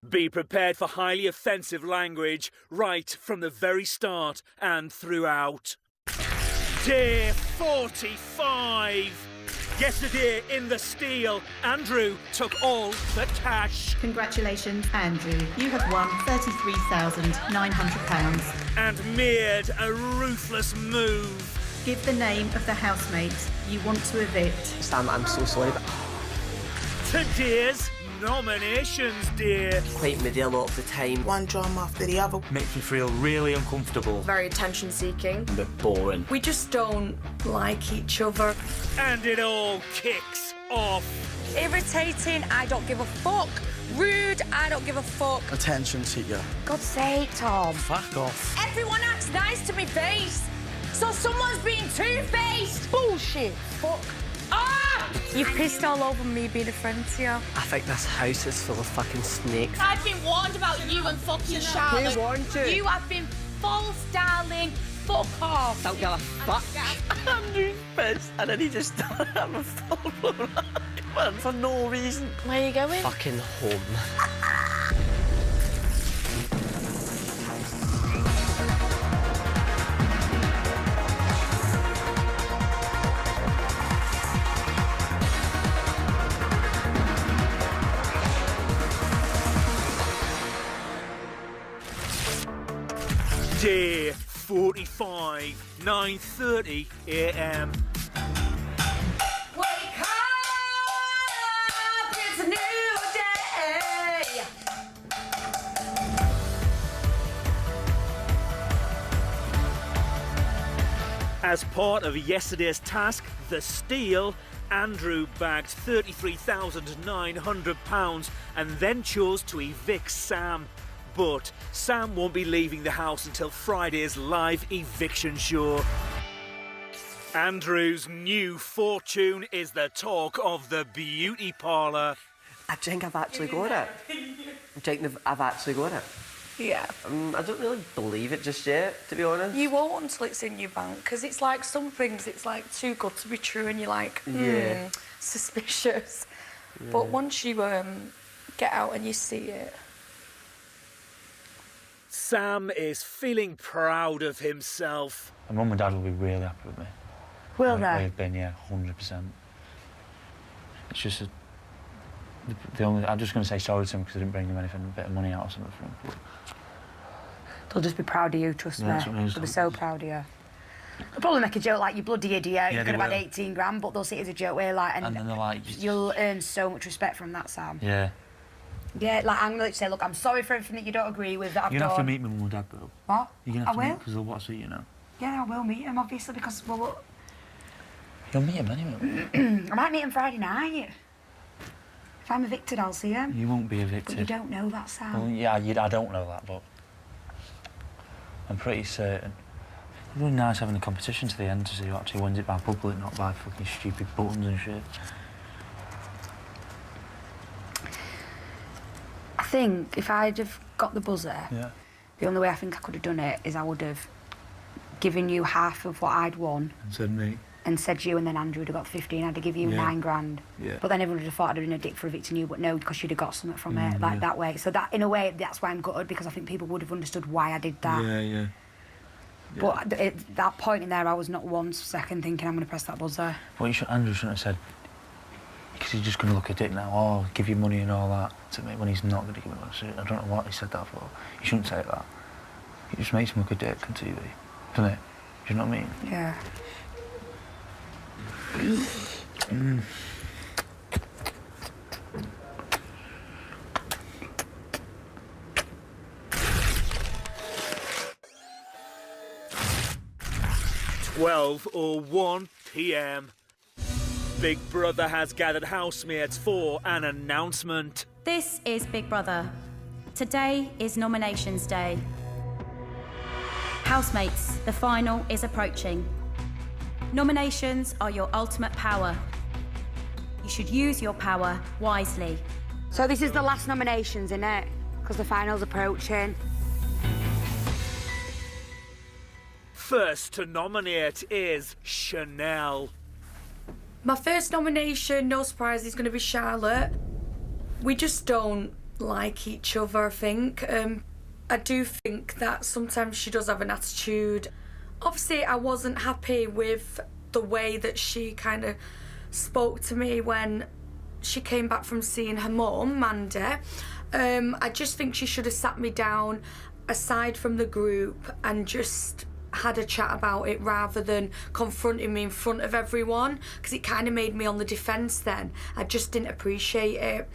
Be prepared for highly offensive language right from the very start and throughout. Day 45. Yesterday in the Steel, Andrew took all the cash. Congratulations, Andrew. You have won £33,900. And made a ruthless move. Give the name of the housemate you want to evict. Sam, I'm so sorry, but Today's nominations day. quite me there a lot of the time. One drama after the other. Makes me feel really uncomfortable. Very attention-seeking. A bit boring. We just don't like each other. And it all kicks off. Irritating, I don't give a fuck. Rude, I don't give a fuck. Attention seeker. God's sake, Tom. Fuck off. Everyone acts nice to me face. So someone's being two-faced. Bullshit. Fuck. Ah! You pissed all over me being a friend to you. I think this house is full of fucking snakes. I've been warned about you and fucking Charlotte. Who warned you? You have been false, darling. Fuck off. Don't give a fuck. Andrew's pissed, and then he just started having a full-blown argument for no reason. Where are you going? Fucking home. Day 45, 9:30 a.m. Wake up, it's a new day. As part of yesterday's task, the Steel, Andrew bagged £33,900 and then chose to evict Sam. But Sam won't be leaving the house until Friday's live eviction show. Andrew's new fortune is the talk of the beauty parlour. I think I've actually got it. I think I've actually got it. Yeah. I don't really believe it just yet, to be honest. You won't until it's in your bank, because it's like some things, it's like too good to be true, and you're like, Yeah. suspicious. Yeah. But once you get out and you see it. Sam is feeling proud of himself. My mum and dad will be really happy with me. Will they? They've been, yeah, 100%. It's just the only. I'm just going to say sorry to them because I didn't bring them anything, a bit of money out or something for them. They'll just be proud of you, trust me. That's what it is. They'll be so proud of you. They'll probably make a joke like, you bloody idiot, Yeah, you could they have had will. 18 grand, but they'll see it as a joke where, like, And then they're like... you'll earn so much respect from that, Sam. Yeah. Yeah, like, I'm going to say, look, I'm sorry for everything that you don't agree with, that I've You're going to have done. to meet my mum and dad, though. What? You're going to have I to meet will. because they'll want to see you now. Yeah, I will meet him, obviously, because, well, You'll meet him anyway. I might meet him Friday night. If I'm evicted, I'll see him. You won't be evicted. But you don't know that, Sam. Well, yeah, I don't know that, but I'm pretty certain. It's really nice having a competition to the end to see who actually wins it by public, not by fucking stupid buttons and shit. I think if I'd have got the buzzer, Yeah. the only way I think I could have done it is I would have given you half of what I'd won And said me. and said you, and then Andrew would have got 15. I'd have given you Yeah. 9 grand. Yeah. But then everyone would have thought I'd have been a dick for evicting you, but no, because you'd have got something from it, like yeah. that way. So that, in a way, that's why I'm gutted, because I think people would have understood why I did that. Yeah. But at that point in there, I was not one second thinking I'm going to press that buzzer. Well, Andrew shouldn't have said, because he's just going to look at it now, oh, give you money and all that, to me, when he's not going to give me money. So I don't know what he said that for. He shouldn't say that. It just makes him look a dick on TV, doesn't it? Do you know what I mean? Yeah. Mm. £12:01 p.m. Big Brother has gathered housemates for an announcement. This is Big Brother. Today is nominations day. Housemates, the final is approaching. Nominations are your ultimate power. You should use your power wisely. So this is the last nominations, innit? Because the final's approaching. First to nominate is Chanel. My first nomination, no surprise, is going to be Charlotte. We just don't like each other, I think. I do think that sometimes she does have an attitude. Obviously, I wasn't happy with the way that she kind of spoke to me when she came back from seeing her mum, Mandy. I just think she should have sat me down aside from the group and just had a chat about it rather than confronting me in front of everyone, because it kind of made me on the defence then. I just didn't appreciate it.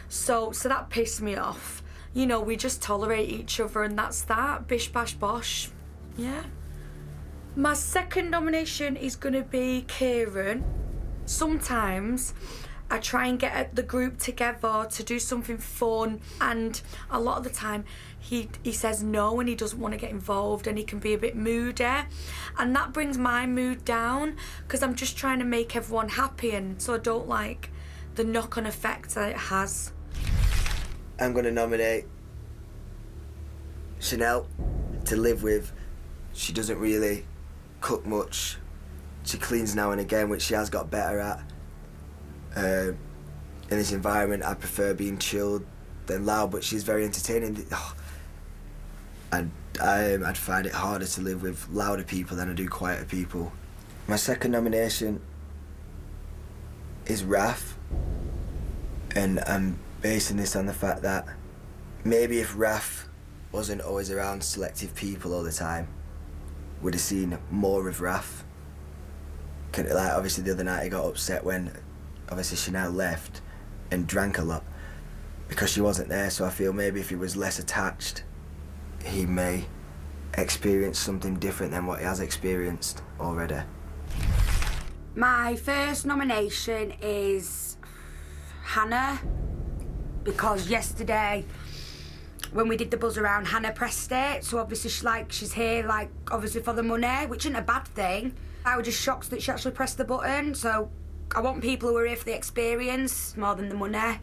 So that pissed me off. You know, we just tolerate each other and that's that. Bish, bash, bosh. Yeah. My second nomination is going to be Kieran. Sometimes I try and get the group together to do something fun, and a lot of the time he says no and he doesn't want to get involved, and he can be a bit moody, and that brings my mood down because I'm just trying to make everyone happy, and so I don't like the knock-on effect that it has. I'm going to nominate Chanel to live with. She doesn't really cook much. She cleans now and again, which she has got better at. In this environment, I prefer being chilled than loud, but she's very entertaining. I'd find it harder to live with louder people than I do quieter people. My second nomination is Raf, and I'm basing this on the fact that maybe if Raf wasn't always around selective people all the time, would have seen more of Raf. Like, obviously the other night he got upset when obviously Chanel left and drank a lot because she wasn't there, so I feel maybe if he was less attached, he may experience something different than what he has experienced already. My first nomination is Hannah, because yesterday when we did the buzz around, Hannah pressed it, so obviously she's here obviously for the money, which isn't a bad thing. I was just shocked that she actually pressed the button, so I want people who are here for the experience more than the money.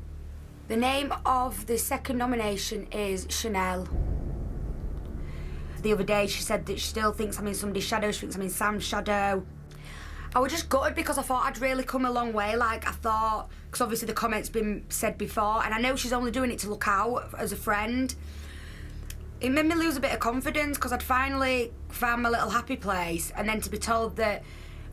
The name of the second nomination is Chanel. The other day she said that she still thinks I'm in somebody's shadow, she thinks I'm in Sam's shadow. I was just gutted because I thought I'd really come a long way, I thought, because obviously the comment's been said before, and I know she's only doing it to look out as a friend. It made me lose a bit of confidence because I'd finally found my little happy place, and then to be told that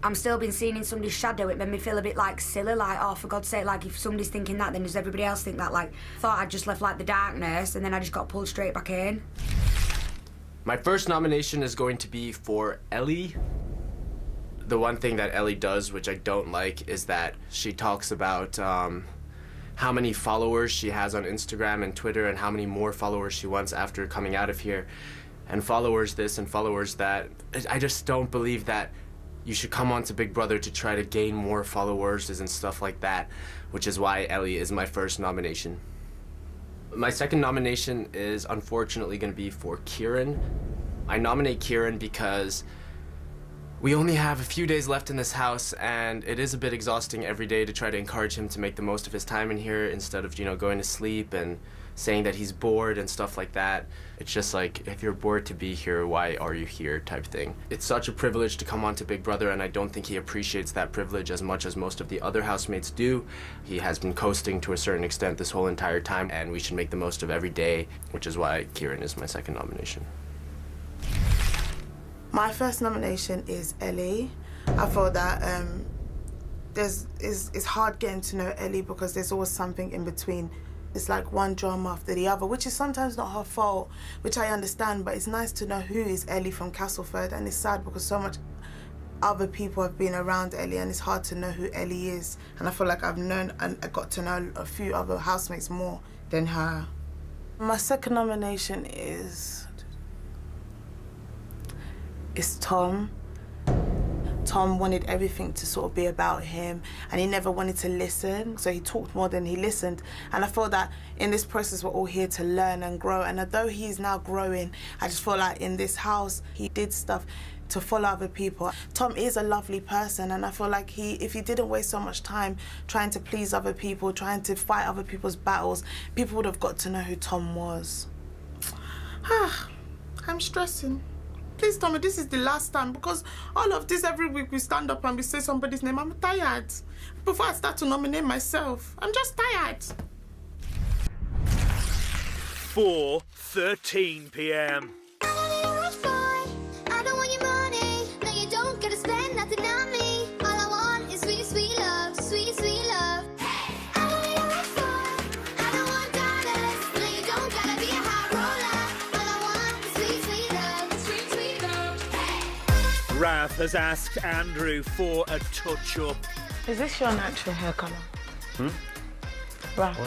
I'm still being seen in somebody's shadow, it made me feel a bit silly, oh, for God's sake, if somebody's thinking that, then does everybody else think that? Thought I'd just left the darkness, and then I just got pulled straight back in. My first nomination is going to be for Ellie. The one thing that Ellie does, which I don't like, is that she talks about how many followers she has on Instagram and Twitter and how many more followers she wants after coming out of here, and followers this and followers that. I just don't believe that you should come on to Big Brother to try to gain more followers and stuff like that, which is why Ellie is my first nomination. My second nomination is unfortunately going to be for Kieran. I nominate Kieran because we only have a few days left in this house, and it is a bit exhausting every day to try to encourage him to make the most of his time in here instead of, going to sleep and saying that he's bored and stuff like that. It's just if you're bored to be here, why are you here type thing. It's such a privilege to come on to Big Brother, and I don't think he appreciates that privilege as much as most of the other housemates do. He has been coasting to a certain extent this whole entire time, and we should make the most of every day, which is why Kieran is my second nomination. My first nomination is Ellie. I thought that it's hard getting to know Ellie because there's always something in between. It's one drama after the other, which is sometimes not her fault, which I understand, but it's nice to know who is Ellie from Castleford, and it's sad because so much other people have been around Ellie and it's hard to know who Ellie is. And I feel like I've known and I got to know a few other housemates more than her. My second nomination is Tom. Tom wanted everything to sort of be about him, and he never wanted to listen, so he talked more than he listened. And I feel that in this process we're all here to learn and grow, and although he's now growing, I just feel like in this house he did stuff to follow other people. Tom is a lovely person, and I feel like if he didn't waste so much time trying to please other people, trying to fight other people's battles, people would have got to know who Tom was. I'm stressing. Please, Tommy, this is the last time, because all of this, every week we stand up and we say somebody's name. I'm tired. Before I start to nominate myself, I'm just tired. 4:13 p.m. I don't want your money. No, you don't gotta spend nothing on me. All I want is sweet, sweet love, sweet, sweet love. I don't need a rich boy. I don't want dollars. No, you don't gotta be a high roller. All I want is sweet, sweet love, sweet, sweet love. Raf has asked Andrew for a touch-up. Is this your natural hair colour? Right.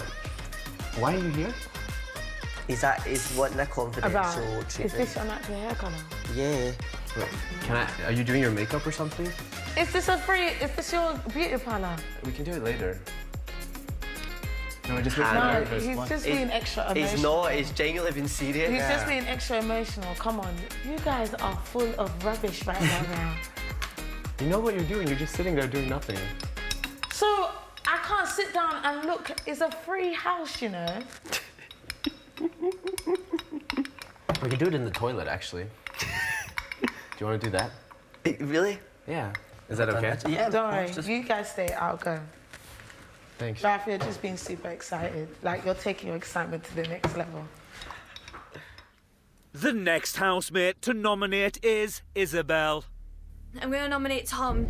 Why are you here? Is what the confidential Is treatment? this your natural hair colour? Yeah. Are you doing your makeup or something? Is this your beauty parlour? We can do it later. No, it just No, makes me nervous. he's just being extra emotional. He's not, he's genuinely been serious. He's just being extra emotional. Come on. You guys are full of rubbish right now. You know what you're doing, you're just sitting there doing nothing. So, I can't sit down and look. It's a free house, you know. We can do it in the toilet, actually. Do you want to do that? Really? Yeah. Is that okay? Yeah. Don't worry. You guys stay. I'll go. Thanks. Raf, you're just being super excited. Like, you're taking your excitement to the next level. The next housemate to nominate is Isabel. I'm going to nominate Tom.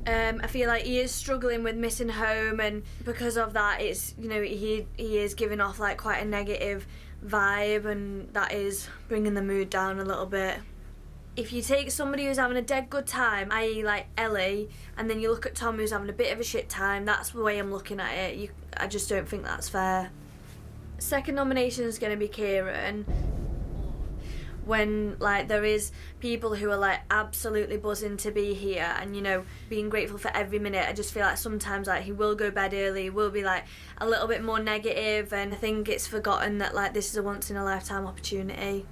I feel like he is struggling with missing home, and because of that, it's, you know, he is giving off like quite a negative vibe, and that is bringing the mood down a little bit. If you take somebody who's having a dead good time, i.e. like Ellie, and then you look at Tom who's having a bit of a shit time, that's the way I'm looking at it. I just don't think that's fair. Second nomination is going to be Kieran. When like there is people who are like absolutely buzzing to be here and, you know, being grateful for every minute, I just feel like sometimes like he will go bed early, will be like a little bit more negative, and I think it's forgotten that like this is a once in a lifetime opportunity.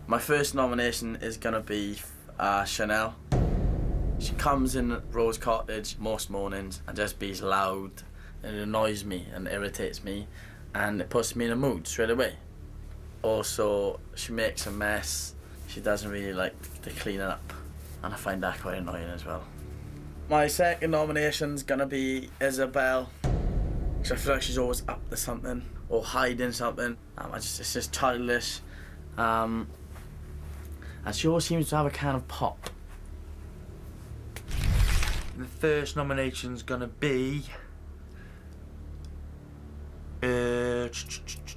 My first nomination is gonna be Chanel. She comes in Rose Cottage most mornings and just be loud, and it annoys me and irritates me, and it puts me in a mood straight away. Also, she makes a mess. She doesn't really like to clean up, and I find that quite annoying as well. My second nomination's gonna be Isabel, because I feel like she's always up to something or hiding something. It's just childish, and she always seems to have a kind of pop. The first nomination's gonna be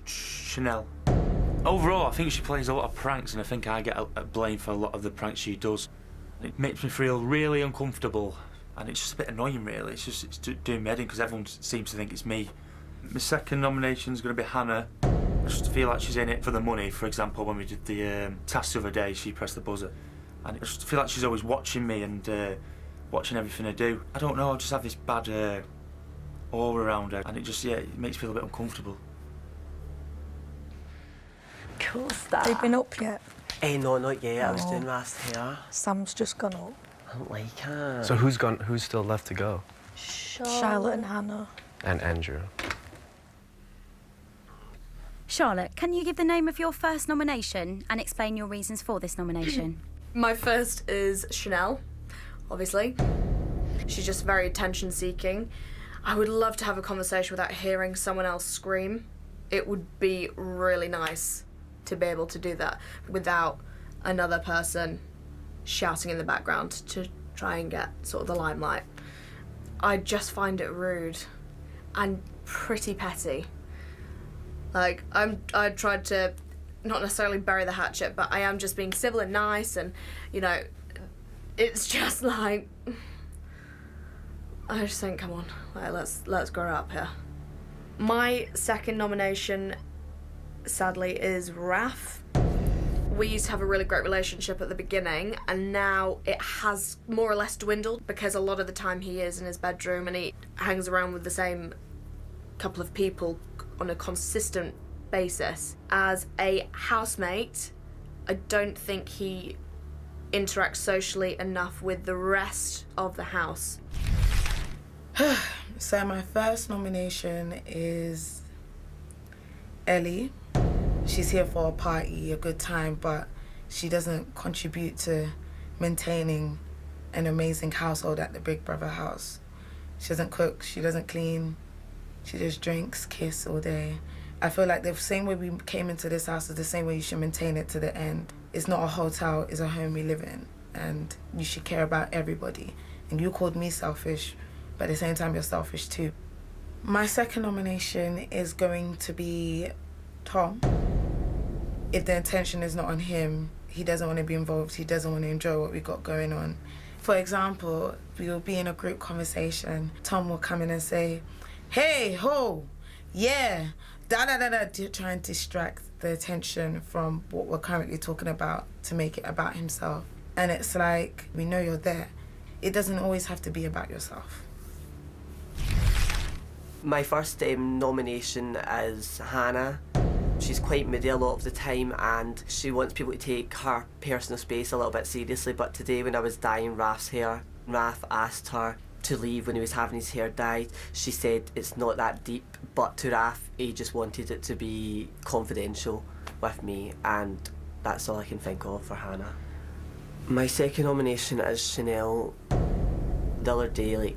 Chanel. Overall, I think she plays a lot of pranks, and I think I get blamed for a lot of the pranks she does. It makes me feel really uncomfortable, and it's just a bit annoying, really. It's doing me head in because everyone seems to think it's me. My second nomination's going to be Hannah. I just feel like she's in it for the money. For example, when we did the task the other day, she pressed the buzzer, and I just feel like she's always watching me and watching everything I do. I don't know, I just have this bad aura around her, and it makes me feel a bit uncomfortable. Cool stuff. Have you been up yet? No, not yet. I was doing last hair. Sam's just gone up. I don't like her. So who's still left to go? Charlotte and Hannah. And Andrew. Charlotte, can you give the name of your first nomination and explain your reasons for this nomination? My first is Chanel, obviously. She's just very attention-seeking. I would love to have a conversation without hearing someone else scream. It would be really nice to be able to do that without another person shouting in the background to try and get sort of the limelight. I just find it rude and pretty petty. Like, I tried to not necessarily bury the hatchet, but I am just being civil and nice, and, you know, it's just like, I just think, come on, like, let's grow up here. My second nomination, sadly, is Raf. We used to have a really great relationship at the beginning, and now it has more or less dwindled because a lot of the time he is in his bedroom and he hangs around with the same couple of people on a consistent basis. As a housemate, I don't think he interacts socially enough with the rest of the house. So my first nomination is Ellie. She's here for a party, a good time, but she doesn't contribute to maintaining an amazing household at the Big Brother house. She doesn't cook, she doesn't clean, she just drinks, kiss all day. I feel like the same way we came into this house is the same way you should maintain it to the end. It's not a hotel, it's a home we live in, and you should care about everybody. And you called me selfish, but at the same time you're selfish too. My second nomination is going to be Tom. If the intention is not on him, he doesn't want to be involved, he doesn't want to enjoy what we got going on. For example, we will be in a group conversation, Tom will come in and say, hey, ho, yeah, da-da-da-da, to try and distract the attention from what we're currently talking about to make it about himself. And it's like, we know you're there. It doesn't always have to be about yourself. My first nomination is Hannah. She's quite moody a lot of the time and she wants people to take her personal space a little bit seriously, but today when I was dyeing Raf's hair, Raf asked her to leave when he was having his hair dyed. She said it's not that deep, but to Raf, he just wanted it to be confidential with me, and that's all I can think of for Hannah. My second nomination is Chanel. The other day,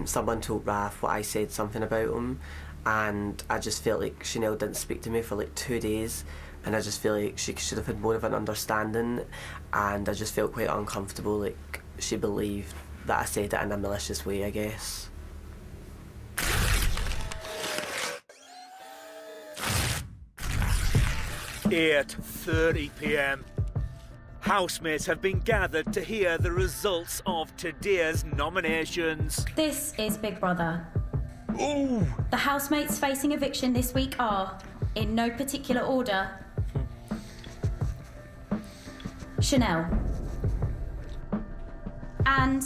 someone told Raf what I said something about him, and I just felt like Chanel didn't speak to me for 2 days, and I just feel like she should have had more of an understanding, and I just felt quite uncomfortable, like she believed that I said it in a malicious way, I guess. 8:30 p.m. Housemates have been gathered to hear the results of today's nominations. This is Big Brother. Ooh! The housemates facing eviction this week are, in no particular order, Chanel and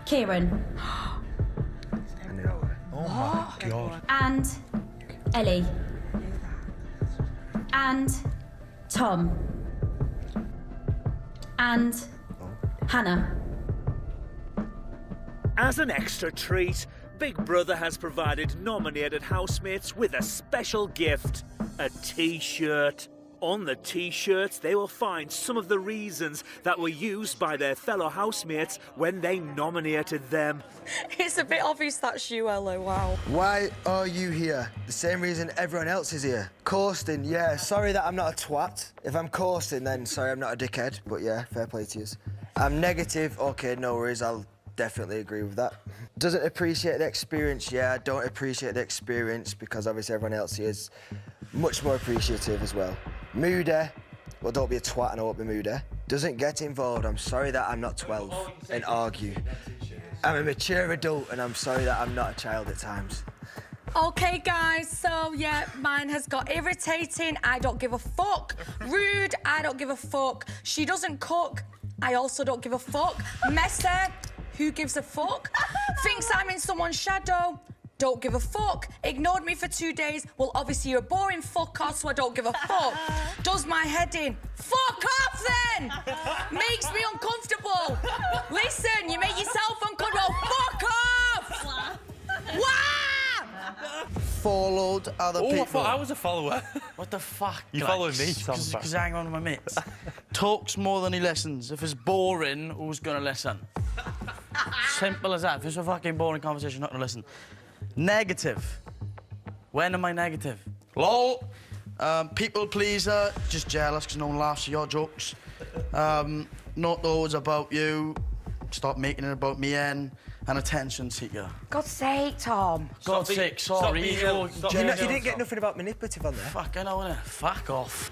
Kieran. Oh my God. And Ellie. And Tom. And Hannah. As an extra treat, Big Brother has provided nominated housemates with a special gift, a t-shirt. On the t-shirts, they will find some of the reasons that were used by their fellow housemates when they nominated them. It's a bit obvious that's you, Ella, wow. Why are you here? The same reason everyone else is here. Coasting, yeah, sorry that I'm not a twat. If I'm coasting, then sorry I'm not a dickhead. But yeah, fair play to you. I'm negative, okay, no worries, I'll definitely agree with that. Doesn't appreciate the experience, yeah, I don't appreciate the experience because obviously everyone else here is much more appreciative as well. Moody, well, don't be a twat and I won't be moody. Doesn't get involved, I'm sorry that I'm not 12 and argue. I'm a mature adult and I'm sorry that I'm not a child at times. Okay, guys, so yeah, mine has got irritating, I don't give a fuck. Rude, I don't give a fuck. She doesn't cook, I also don't give a fuck. Messy, who gives a fuck? Thinks I'm in someone's shadow, don't give a fuck. Ignored me for 2 days, well, obviously you're a boring fucker, so I don't give a fuck. Does my head in, fuck off then! Makes me uncomfortable. Listen, you make yourself uncomfortable, fuck off! Wah! Followed other people. I thought I was a follower. What the fuck? You followed me, Tom. Because I hang on with my mates. Talks more than he listens. If it's boring, who's gonna listen? Simple as that. If it's a fucking boring conversation, not gonna listen. Negative. When am I negative? LOL. People pleaser. Just jealous because no one laughs at your jokes. Not always about you. Stop making it about me and attention seeker. God's sake, Tom. God's sake, sorry. You didn't get nothing about manipulative on there. Fuck, I know, innit? Fuck off.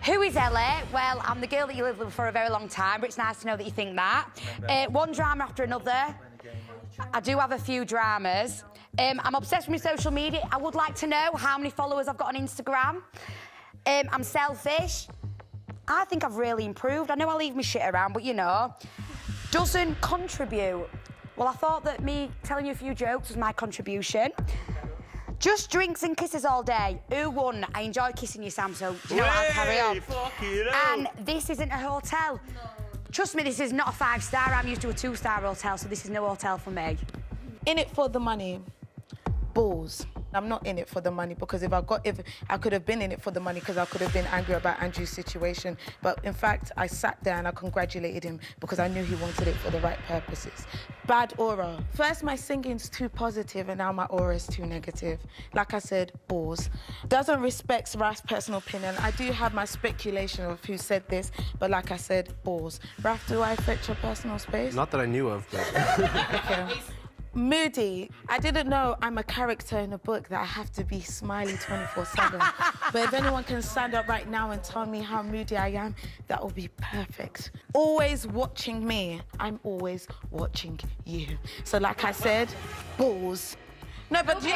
Who is Ellie? Well, I'm the girl that you lived with for a very long time, but it's nice to know that you think that. One drama after another. I do have a few dramas. I'm obsessed with my social media. I would like to know how many followers I've got on Instagram. I'm selfish. I think I've really improved. I know I leave my shit around, but you know. Doesn't contribute. Well, I thought that me telling you a few jokes was my contribution. Just drinks and kisses all day. Who won? I enjoy kissing you, Sam, so you know what, I'll carry on. And this isn't a hotel. No. Trust me, this is not a 5-star. I'm used to a 2-star hotel, so this is no hotel for me. In it for the money. Balls. I'm not in it for the money, because if I could have been in it for the money, because I could have been angry about Andrew's situation. But in fact, I sat there and I congratulated him because I knew he wanted it for the right purposes. Bad aura. First, my singing's too positive, and now my aura's too negative. Like I said, balls. Doesn't respect Raf's personal opinion. I do have my speculation of who said this, but like I said, balls. Raf, do I affect your personal space? Not that I knew of, but... Okay. Moody. I didn't know I'm a character in a book that I have to be smiley 24/7. But if anyone can stand up right now and tell me how moody I am, that will be perfect. Always watching me. I'm always watching you. So like I said, balls. No, but you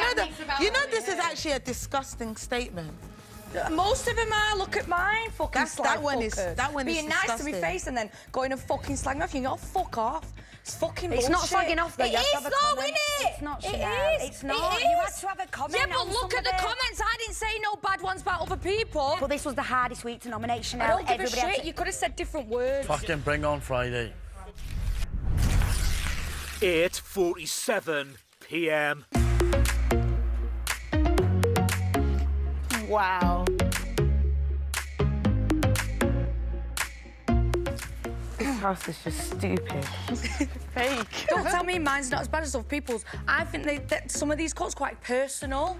know this is actually a disgusting statement. Most of them are. Look at mine. Fucking That one is being nice to disgusting. my face and then going and fucking slagging off. You know, fuck off. It's fucking It's bullshit. not slagging off, though. It You have to is have a though, comment. innit? It's not, It Chanel. is. It's not. It You is. had to have a comment. Yeah, but on look some at the of it. comments. I didn't say no bad ones about other people. But this was the hardest week to nominate, Chanel. I don't give a Everybody had shit. to- You could have said different words. Fucking bring on Friday. 8:47 p.m. Wow. This house is just stupid. Fake. Don't tell me mine's not as bad as other people's. I think that some of these calls quite personal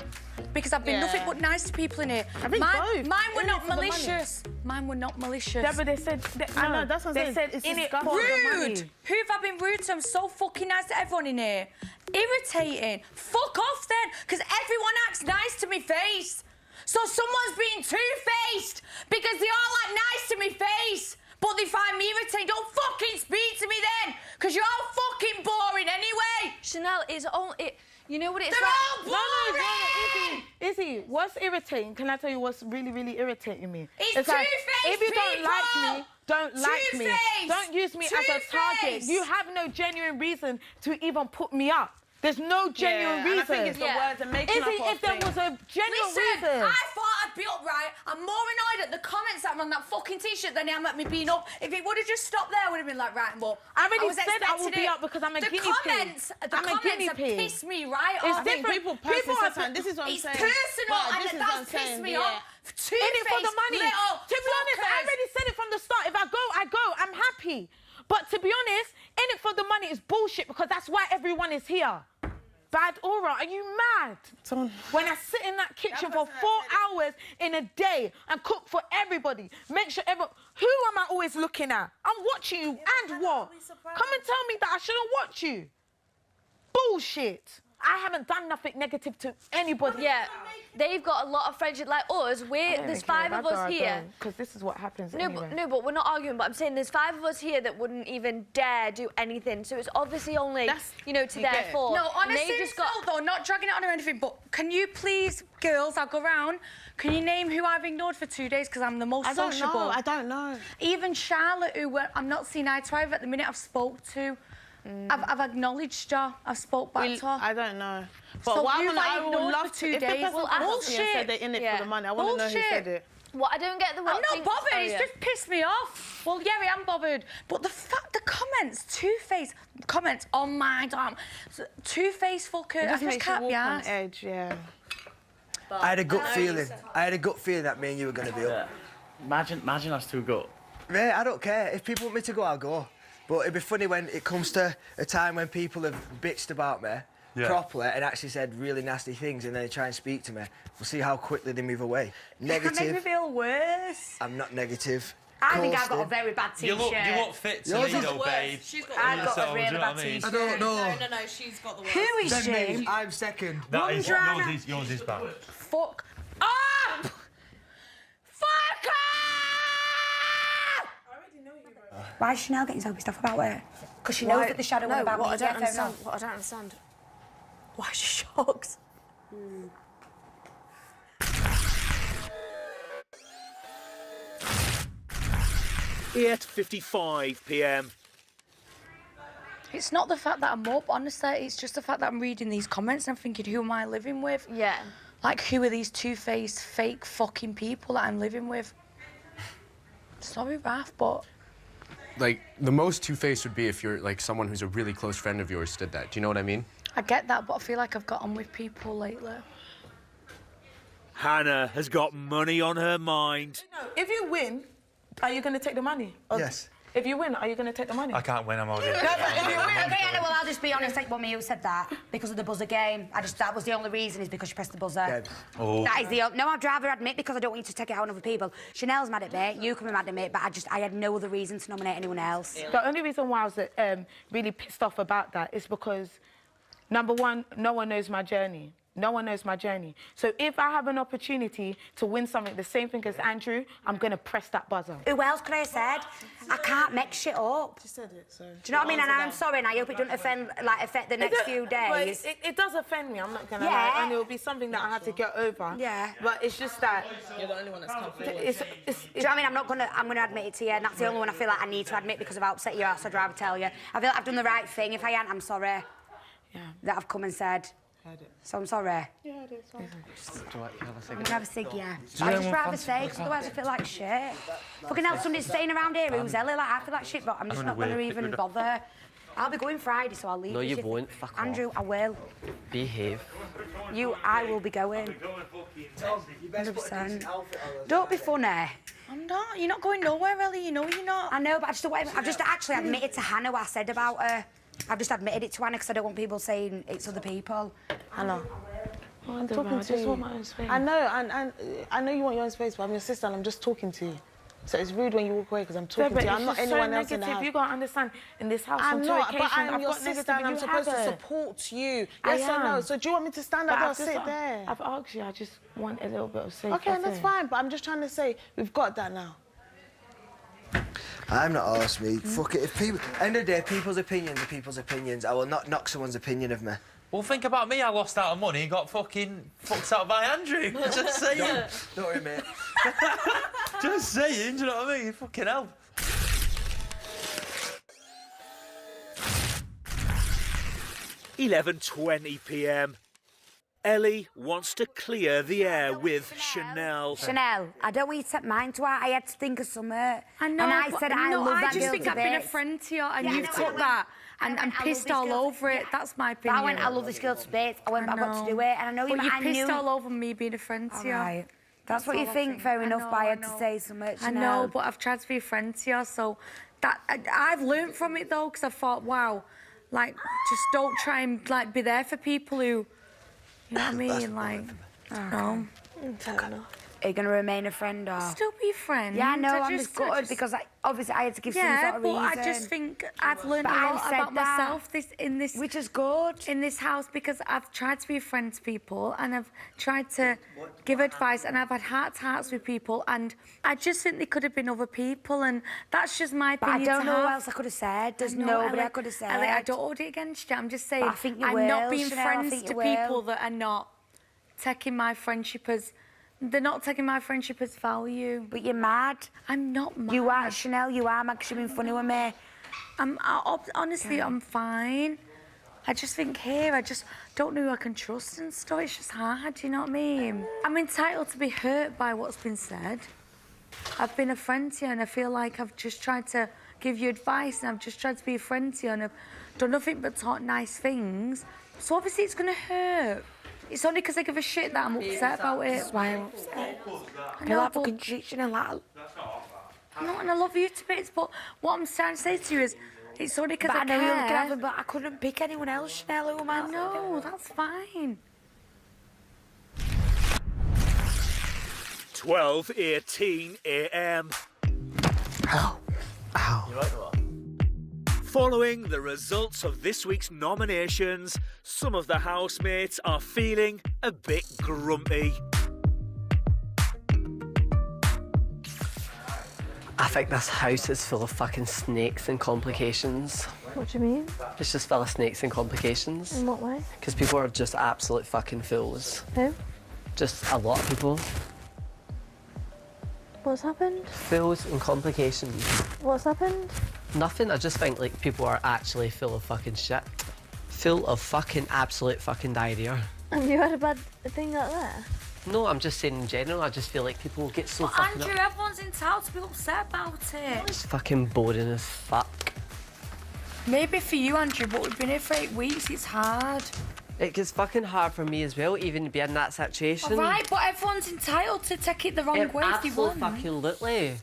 because I've been nothing but nice to people in here. I think both. Mine were In it not for the money. malicious. Mine were not malicious. Yeah, but they said... I know, that's what I'm saying. It's in it for the money. Rude! Who have I been rude to? I'm so fucking nice to everyone in here. Irritating. Fuck off then, because everyone acts nice to me face. So someone's being two-faced because they all act nice to me face, but they find me irritating. Don't fucking speak to me then, because you're all fucking boring anyway. Chanel is only... You know what it's They're like? all boring! Izzy, what's irritating? Can I tell you what's really, really irritating me? It's like, two-faced if you don't people! like me, don't like me. Two-faced! Don't use me as a target. Two-faced! You have no genuine reason to even put me up. There's no genuine and reason. I think it's the words and making Izzy, up if there was a genuine Listen, reason. I thought I'd be up right. I'm more annoyed at the comments that were on that fucking t-shirt than I am at me being up. If it would have just stopped there, I would have been like, right, but I already was said I will expecting be it. up because I'm a guinea pig. The I'm a guinea comments have pig. pissed me right It's off. different. People personally are- sometimes, this is what I'm It's saying. personal, But and this is what I'm that's pissed saying, me yeah. off. In it for the money. Little To be honest, I fuckers. already said it from the start. If I go, I go. I'm happy. But to be honest, in it for the money is bullshit because that's why everyone is here. Bad aura, are you mad? When I sit in that kitchen for 4 hours in a day and cook for everybody, make sure everyone... Who am I always looking at? I'm watching you and what? Come and tell me that I shouldn't watch you. Bullshit. I haven't done nothing negative to anybody. Yeah, they've got a lot of friendship like us. There's 5 of us here. Because this is what happens No, anyway. but we're not arguing. But I'm saying there's 5 of us here that wouldn't even dare do anything. So it's obviously only, to their fault. No, And honestly, they've just got... though, not dragging it on or anything, but can you please, girls, I'll go round, can you name who I've ignored for 2 days because I'm the most sociable? I don't know. Even Charlotte, who I'm not seeing eye to eye with at the minute, I've spoke to. I've acknowledged her. I've spoke back to her. I don't know. But So what who've I I would ignored love for to... 2 If the days? person Well, comes up to me and bullshit. said they're in it for the money, I want to know who Bullshit. said it. What, I don't get the... I'm not bothered. It's just pissed me off. Well, yeah, I am bothered. But the comments, two-faced comments on my damn two-faced fucker. It I just just makes you can't be walk on arsed. edge, yeah. I had a gut feeling. I had a gut feeling that me and you were going to be up. Imagine us two go. Yeah, I don't care. If people want me to go, I'll go. But it'd be funny when it comes to a time when people have bitched about me properly and actually said really nasty things and then they try and speak to me. We'll see how quickly they move away. That makes me Negative. feel worse. I'm not negative. I think I've got a Coasting. very bad You t-shirt. look fit to Yours me is though, babe. I've got a really Do you know bad what I mean? t-shirt. I don't know. No, she's got the worst. Who is Then she? me, I'm second. That is, Wondrana. yours is bad. Fuck up! Fuck up! Why is Chanel getting so pissed off about it? Because she knows that the shadow was about me. I don't Yeah, fair understand. enough. What I don't understand. Why is she shocked? At 8:55 p.m. It's not the fact that I'm up, honestly. It's just the fact that I'm reading these comments and I'm thinking, who am I living with? Yeah. Like, who are these two-faced, fake fucking people that I'm living with? Sorry, Raph, but... Like, the most two-faced would be if you're, like, someone who's a really close friend of yours did that. Do you know what I mean? I get that, but I feel like I've got on with people lately. Hannah has got money on her mind. If you win, are you going to take the money? Yes. If you win, are you going to take the money? I can't win, I'm already... No, but if you win... Okay, Anna, well, I'll just be honest, like Mummy who said that, because of the buzzer game. That was the only reason, is because she pressed the buzzer. Yeah. Oh. That is the... No, I'd rather admit, because I don't want you to take it out on other people. Chanel's mad at me, you can be mad at me, but I had no other reason to nominate anyone else. The only reason why I was really pissed off about that is because, number one, no one knows my journey. No one knows my journey. So if I have an opportunity to win something, the same thing as Andrew, I'm going to press that buzzer. Who else could I have said? I can't make shit up. She said it, so... Do you know what I mean? And I'm sorry, and I hope it doesn't affect the next few days. Well, it does offend me, I'm not going to Yeah. lie. And it will be something that I have to get over. Yeah. But it's just that... You're the only one that's come forward. Do you know what I mean? I'm gonna admit it to you, and that's the only one I feel like I need to admit, because I've upset your ass. I'd rather tell you. I feel like I've done the right thing. If I ain't, I'm sorry. Yeah. That I've come and said. So I'm sorry. Yeah, it is. Do you like to have a I'm gonna have a cig, yeah. Do you I'd know just what rather fancy say, because otherwise I feel like shit. Fucking hell, somebody's staying around here who's Ellie, like I feel like shit, but I'm just not gonna even bother. I'll be going Friday, so I'll leave. No, you won't. Fuck off. Andrew, I will. Behave. I will be going. 100%. Don't be funny. I'm not. You're not going nowhere, Ellie. You know you're not. I know, but I've just actually admitted to Hannah what I said about her. I've just admitted it to Hannah because I don't want people saying it's other people. Hannah. I'm talking to you. I just want my own space. I know, and I know you want your own space, but I'm your sister and I'm just talking to you. So it's rude when you walk away because I'm talking to you. I'm not anyone else in the house. You gotta understand. In this house, I'm on two not, but occasions, I'm I've your got sister negative and I'm you supposed to haven't. support you. I Yes or no? am. So do you want me to stand up or sit there? I've asked you. I just want a little bit of space. Okay, that's fine. But I'm just trying to say we've got that now. I'm not arsed, me. Fuck it. If people, end of the day, people's opinions are people's opinions. I will not knock someone's opinion of me. Well, think about me. I lost out on money and got fucking fucked out by Andrew. Just saying. Don't worry, mate. Just saying, do you know what I mean? Fucking hell. (11:20 p.m). Ellie wants to clear the air with Chanel. Chanel, I don't want you to take mine to her. I had to think of something. I know, and I but said I love that I just girl think to I've been a bits. friend to you, and Yeah, I you've know, took I went- that I and went, I love pissed this all girl to- over it. yeah. That's my opinion. I went, I love this girl to bits. I went, I've got to do it, and I know but you. you I pissed knew. all over me being a friend to you. Right. That's what you all I think. Fair I enough, know, but I had know. to say so much. I know, but I've tried to be a friend to you, so that I've learned from it though, because I thought, wow, like just don't try and like be there for people who, you know what I mean, like, no. Are you going to remain a friend or? Still be friends. Yeah, I know. I I'm just gutted because obviously I had to give some Yeah, sort of reason. but I just think I've learned a But I've lot said about that. myself which is good in this house, because I've tried to be a friend to people and I've tried to give advice and I've had heart to hearts with people, and I just think there could have been other people, and that's just my But I opinion. don't to know who have. else I could have said. There's I know, nobody I Ellie, could have said. Ellie, I don't hold it against you. I'm just saying But I think you I'm not will, being Chanel, I friends think to you will. people that are not taking my friendship as... They're not taking my friendship as value. But you're mad. I'm not mad. You are, Chanel, you are mad because you've been funny with me. Honestly, I'm fine. I just think here, I just don't know who I can trust and stuff. It's just hard, you know what I mean? I'm entitled to be hurt by what's been said. I've been a friend to you and I feel like I've just tried to give you advice and I've just tried to be a friend to you and I've done nothing but talk nice things. So obviously it's going to hurt. It's only because I give a shit that I'm upset about it. That's why I'm upset. I know, like but... fucking cheating and like... No, and I love you to bits, but what I'm trying to say to you is, it's only because I know you're looking care. at them, but I couldn't pick anyone else, Chanel. Who am I? No, that's fine. 12:18 a.m. Ow. Ow. You like that? Following the results of this week's nominations, some of the housemates are feeling a bit grumpy. I think this house is full of fucking snakes and complications. What do you mean? It's just full of snakes and complications. In what way? Because people are just absolute fucking fools. Who? Just a lot of people. What's happened? Fools and complications. What's happened? Nothing, I just think like people are actually full of fucking shit. Full of fucking absolute fucking diarrhea. And you had a bad thing like that? No, I'm just saying in general, I just feel like people get so But fucking Andrew, everyone's entitled to be upset about it. It's fucking boring as fuck. Maybe for you, Andrew, but we've been here for 8 weeks, it's hard. It gets fucking hard for me as well, even to be in that situation. All right, but everyone's entitled to take it the wrong way if they want. Absolutely.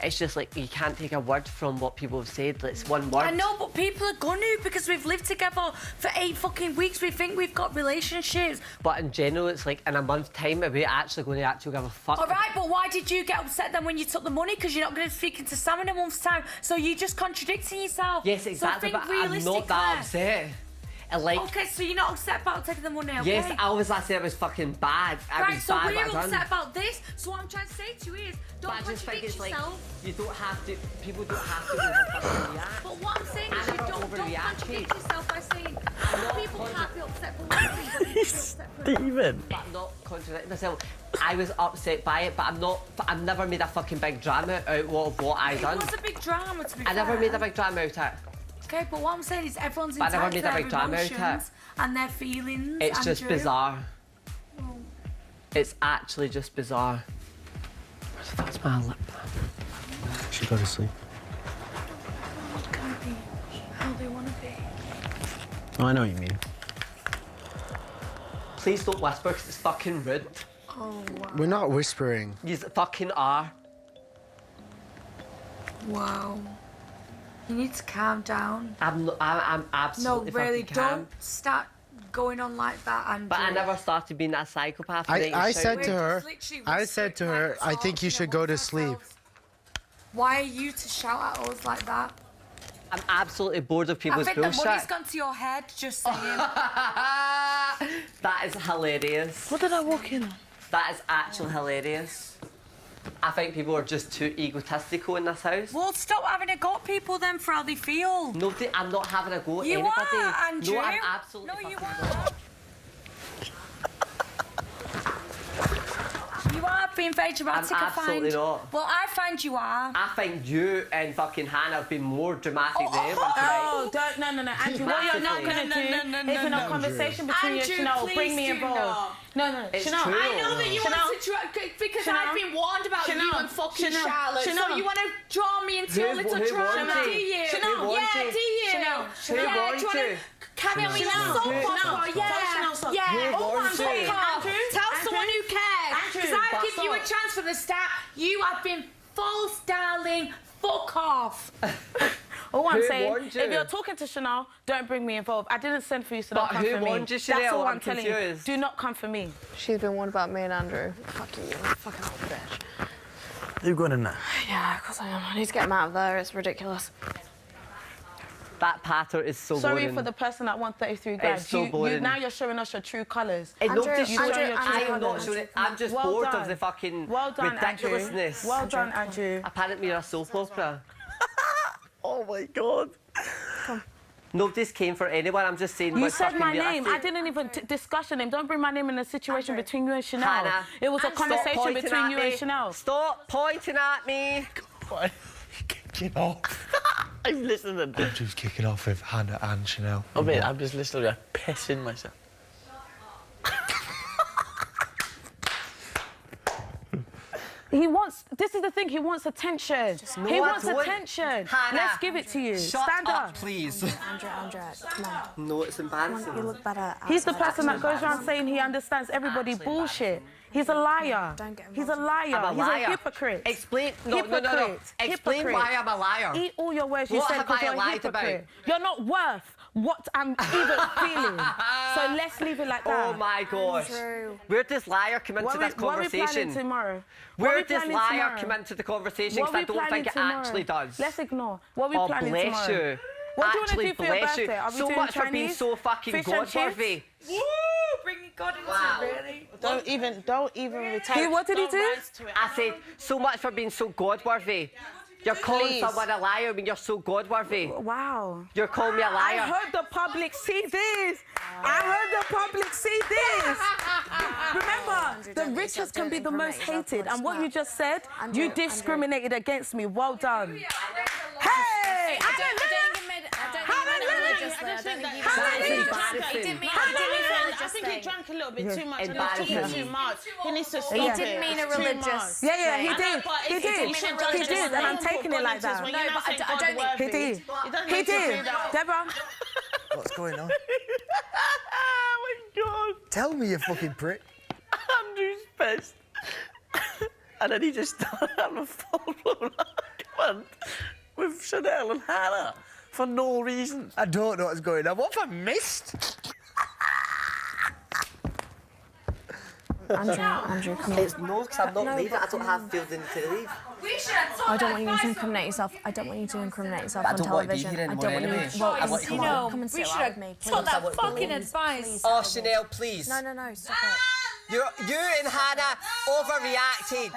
It's just like you can't take a word from what people have said. It's one word. I know, but people are gonna because we've lived together for 8 fucking weeks. We think we've got relationships. But in general, it's like in a month's time, are we actually going to actually give a fuck? All right, but why did you get upset then when you took the money? Because you're not going to speak into Sam in a month's time. So you're just contradicting yourself. Yes, exactly, so but I'm not that upset. Like, okay, so you're not upset about taking the money, okay? Yes, I said it was fucking bad. Right, so we're upset about this. So what I'm trying to say to you is, don't contradict yourself. Like, you don't have to, people don't have to overreact. But what I'm saying is you don't contradict yourself by saying people can't be upset for one thing, but you can be upset for Stephen. But I'm not contradicting myself. I was upset by it, but I've never made a fucking big drama out of what I done. It was a big drama, to be fair. I never made a big drama out of it. Okay, but what I'm saying is everyone's entitled to their emotions and their feelings. It's just bizarre. Well, it's actually just bizarre. That's my lip. Should go to sleep. It's gonna be how they want to be. Oh, I know what you mean. Please don't whisper, because it's fucking rude. Oh, wow. We're not whispering. You fucking are. Wow. You need to calm down. I'm absolutely No, really, fucking calm. don't start going on like that, Andrew. But I never started being that psychopath. I said to her, I think you should go to sleep. Why are you to shout at us like that? I'm absolutely bored of people's I think bullshit. the money's gone to your head, just saying. That is hilarious. What did I walk in on? That is actually hilarious. I think people are just too egotistical in this house. Well, stop having a go at people then for how they feel. Nobody, I'm not having a go at you anybody. Are, Andrew. No, I'm absolutely No, you are. You are being very dramatic, I'm I find. absolutely not. Well, I find you are. I think you and fucking Hannah have been more dramatic than everyone tonight. Oh, don't, no. Andrew, what you're not going to do is in a conversation between you and Chanel, bring me involved. No, It's Chanel. true. I know that you want to because I've been warned about you and fucking Charlotte. So you want to draw me into your little drama, do you? Chanel, yeah, do you? Chanel, do you want to carry on with your soap opera? Yeah. Oh, I'm saying, Tell someone who cares. Because I've given you a chance from the start. You have been false, darling. Fuck off. All I'm Who saying, warned you? if you're talking to Chanel, don't bring me involved. I didn't send for you, so don't come who for me. warned you, Chanel? That's all I'm I'm telling you. confused. Do not come for me. She's been warned about me and Andrew. Fuck you, you're a fucking old bitch. You going in there? Yeah, of course I am. I need to get him out of there. It's ridiculous. That patter is so Sorry boring. for the person at 133 grand. It's so boring. Now you're showing us your true colours. I am not showing it. I'm just bored of the fucking ridiculousness. Andrew. Well done, Andrew. Apparently you're a soap opera. Oh my God. Nobody's came for anyone. I'm just saying. You what's said fucking my realistic. name. I didn't even discuss your name. Don't bring my name in a situation between you and Chanel. Hannah, it was a stop conversation pointing between at you me. and Chanel. Stop pointing at me. Why? Kicking off. I'm listening. Andrew's kicking off with Hannah and Chanel. Oh, mate, I'm just literally pissing myself. He wants, this is the thing, he wants attention. He wants attention. Hannah, Let's give it to you. Shut Stand up. please. Andrew, come on. No, it's embarrassing. You look better. He's the person that goes around saying he understands everybody bullshit. He's a liar. He's a liar. I'm a liar. He's a hypocrite. Explain. No. Hypocrite. Explain Hypocrite. why I'm a liar. Eat all your words you What said have because I you're a lied hypocrite. about? You're not worth what I'm even feeling. So let's leave it like that. Oh my gosh. Where does liar come into this What are we planning conversation? tomorrow? Where does liar come into the conversation? What Because I are we don't think it planning actually tomorrow? does. Let's ignore. What are we Oh, planning bless tomorrow? you. What do you want to Actually, do for your bless you. birthday? Are we So doing much for being Chinese? so fucking Fish and God-worthy. Woo! Bringing God into it, really. Don't even retire. What did he do? I said, so much for being so God-worthy. You're calling someone a liar when you're so God-worthy. Wow. You're calling me a liar. I heard the public see this. I heard the public see this. Remember, the richest can be the most hated. And what you just said, you discriminated against me. Well done. Hey! I think he drank a little bit too much. He was talking too much. He needs to stop He it. didn't mean a religious. Yeah, he I know, did. but He if did. you should He judge did, it and I'm as taking it like that. when No, you're but not saying I don't think God He worthy. did. It doesn't He need to do did. that. Deborah. What's going on? God. Tell me, you fucking prick. Andrew's pissed. And then he just started having a full-blown argument with Chanel and Hannah for no reason. I don't know what's going on. What have I missed? Andrew, come on. It's no, because I'm not leaving. I don't have feeling to leave. I don't want you to incriminate yourself. I don't want you to incriminate yourself on I don't want to be television. here anymore anyway. Well, I want to come be on, here. come and sit We should right have with me. took that Please. fucking Please. advice. Oh, Chanel, please. No, stop it. You and Hannah overreacted.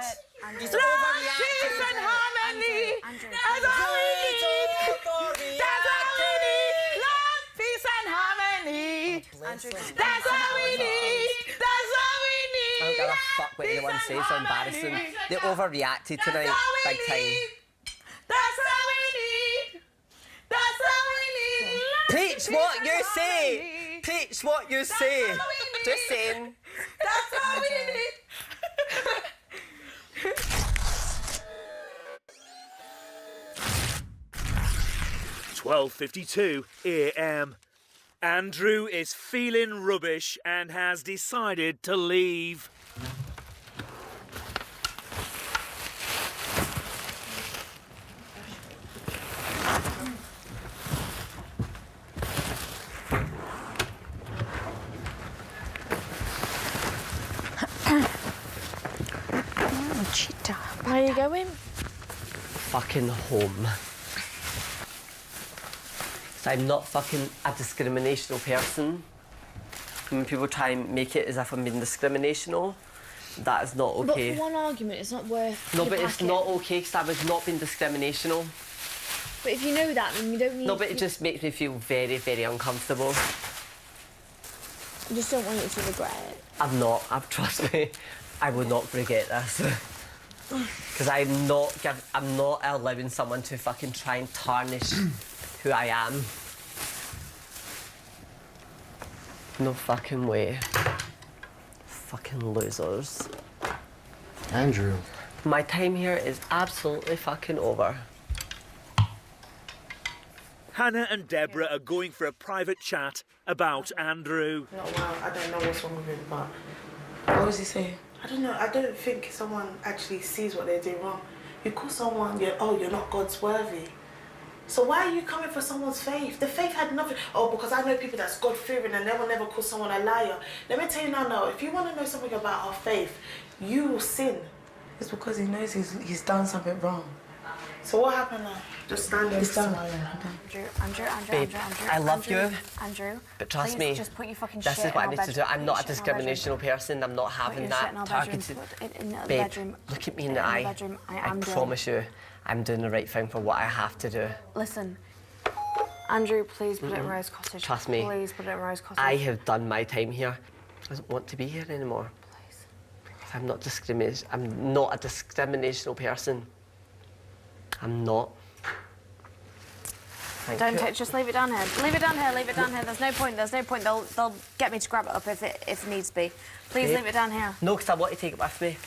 You overreacted. Peace and harmony. Andrew, That's all we need. That's all we need. Love, peace and harmony. That's all we need. That's all we need. I don't give a fuck what anyone says. It's embarrassing. They overreacted tonight, big time. That's all we need. That's all we need. Preach what you say. Preach what you say. Just saying. That's all we need. 12:52 a.m. Andrew is feeling rubbish and has decided to leave. Where are you going? Fucking home. So I'm not fucking a discriminational person. When people try and make it as if I'm being discriminational, that is not okay. But for one argument, it's not worth. No, the but it's packet. not okay because I was not being discriminational. But if you know that, then you don't need. No, but it just makes me feel very, very uncomfortable. I just don't want you to regret it. I'm not. Trust me, I will not forget this. Because I'm not allowing someone to fucking try and tarnish who I am. No fucking way. Fucking losers. Andrew. My time here is absolutely fucking over. Hannah and Deborah are going for a private chat about Andrew. No, well, I don't know what's wrong with him, but what was he saying? I don't know. I don't think someone actually sees what they're doing wrong. You call someone, you're not God's worthy. So why are you coming for someone's faith? The faith had nothing. Oh, because I know people that's God-fearing and they will never call someone a liar. Let me tell you now, if you want to know something about our faith, you will sin. It's because he knows he's done something wrong. So what happened now? Just stand there and smile. Andrew, Babe, I love you. Andrew, But trust please me, just put your fucking this shit is what I in need our to do. bedroom. I'm not a Put your shit in our discriminational person. I'm not having your that shit in our bedroom. targeted. Put it in the Babe, bedroom. look at me Put in it the in eye. bedroom. I I am doing. promise you, I'm doing the right thing for what I have to do. Listen, Andrew, please put it in Rose Cottage. Trust me. Please put it in Rose Cottage. I have done my time here. I don't want to be here anymore. Please. I'm not I'm not a discriminational person. I'm not. Thank you. Just leave it down here. Leave it down here. Leave it down here. There's no point. They'll get me to grab it up if needs be. Please Babe. leave it down here. No, because I want to take it with me.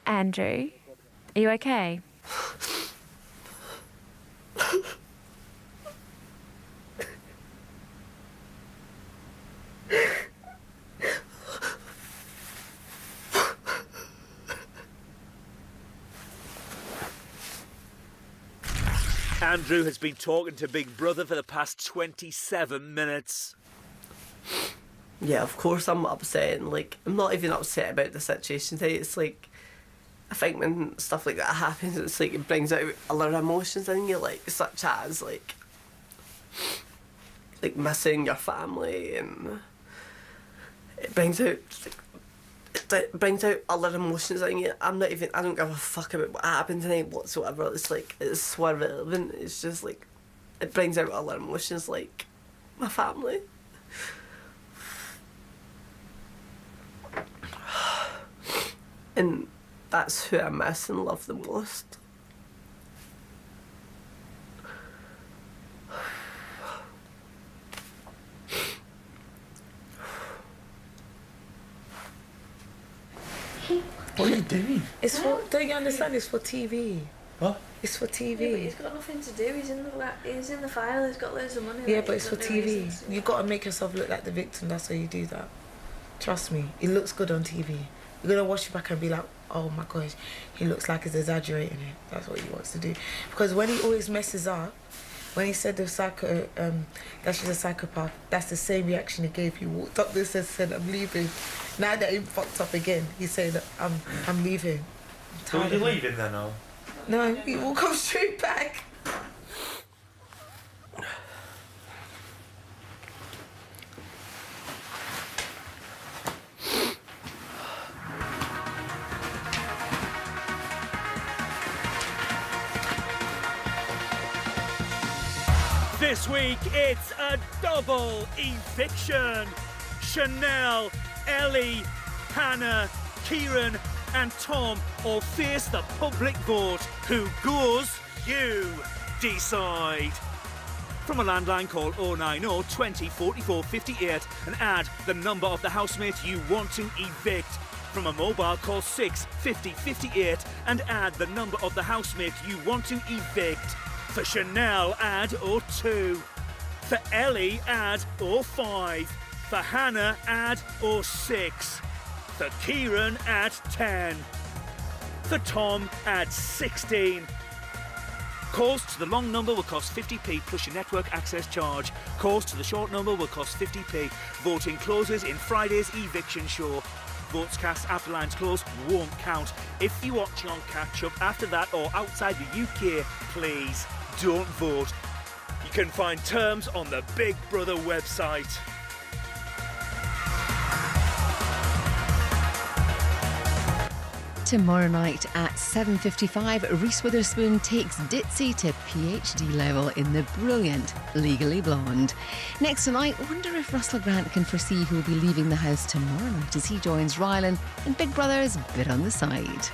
Andrew, are you okay? Andrew has been talking to Big Brother for the past 27 minutes. Yeah, of course I'm upset, and I'm not even upset about the situation today. It's I think when stuff like that happens, it's it brings out a lot of emotions in you, such as missing your family, and it brings out a lot of emotions in you. I don't give a fuck about what happened tonight whatsoever. It's so irrelevant. It's just it brings out a lot of emotions, my family. And that's who I miss and love the most. What are you doing? It's for, don't you understand? It's for TV. What? It's for TV. Yeah, but he's got nothing to do. He's in the file. He's got loads of money. Yeah, like, but he's it's for got no reason TV. to. You've got to make yourself look like the victim. That's why you do that. Trust me. It looks good on TV. You're going to watch it back and be like, oh my gosh, he looks like he's exaggerating it. That's what he wants to do. Because when he always messes up, when he said that she's a psychopath, that's the same reaction he gave. He walked up this and said, I'm leaving. Now that he fucked up again, he's saying that I'm leaving. So are you leaving then, or? No, he will come straight back. This week, it's a double eviction. Chanel, Ellie, Hannah, Kieran and Tom all face the public vote. Who goes? You decide. From a landline, call 090 20 44 58 and add the number of the housemate you want to evict. From a mobile, call 6 50 58 and add the number of the housemate you want to evict. For Chanel, add 02. For Ellie, add 05. For Hannah, add 06. For Kieran, add 10. For Tom, add 16. Calls to the long number will cost 50p plus your network access charge. Calls to the short number will cost 50p. Voting closes in Friday's eviction show. Votes cast after lines close won't count. If you're watching on catch-up after that or outside the UK, please don't vote. You can find terms on the Big Brother website. Tomorrow night at 7:55, Reese Witherspoon takes Ditzy to PhD level in the brilliant Legally Blonde. Next tonight, wonder if Russell Grant can foresee who will be leaving the house tomorrow night as he joins Rylan in Big Brother's Bit on the Side.